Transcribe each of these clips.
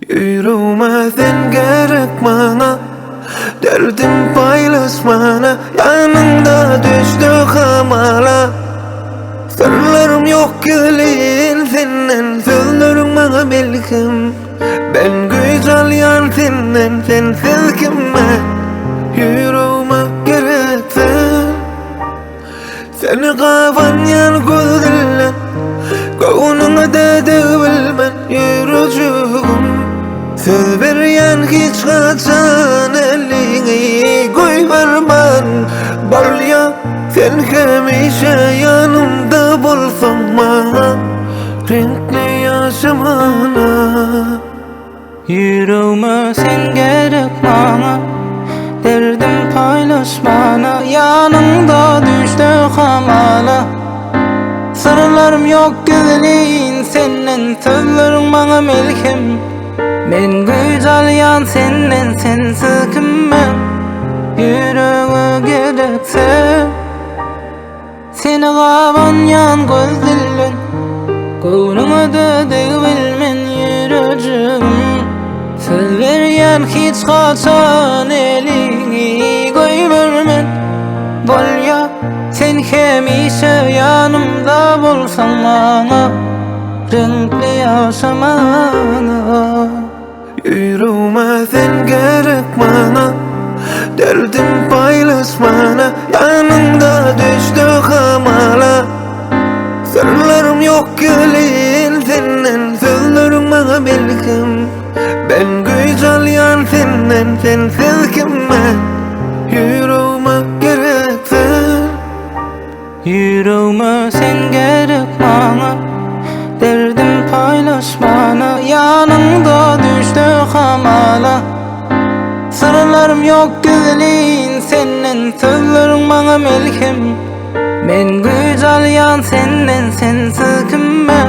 Yüreğime sen gerek bana, derdim paylaşmana. Yanında düştü hamala. Sırlarım yok gülün senden, sözlerim bana belkim. Ben güzel yan senden, sensiz kime? Yüreğime gereksen, seni kavan yan gözünden, koynuna dedi bilmen yürücüğüm. Söz veren hiç kaçan elini koy vermen. Bal ya sen hemişe yanımda bulsan bana, renkli yaşamana. Yüreğime sen gerek bana, derdim paylaşmana. Yanımda düştü hamala. Sırlarım yok güzelliğin senden, sözlerim bana melkem. Ben güzel yan senden, sensiz kime? Yüreğe gerekse, seni kavan yan gözlerin, koynuna dedi bilmen yürücüğüm. Söz veren hiç kaçan elini koy vermen. Bol ya sen hemişe yanımda bulsan bana, renkli yaşamana. Yüreğime sen gerek bana, derdim paylaşmana. Yanında düştü hamala. Sırlarım yok gülün senden, sözlerim bana belkim. Ben güzel yan senden, sensiz kime? Yüreğime gereksen. Yüreğime sen gerek bana, derdim paylaşmana. Yanımda düştü hamala. Sırlarım yok güzelliğin senden, sözlerim bana melkem. Ben güzel yan senden, sensiz kime?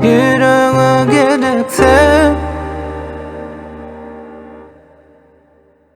Yüreğe gerekse.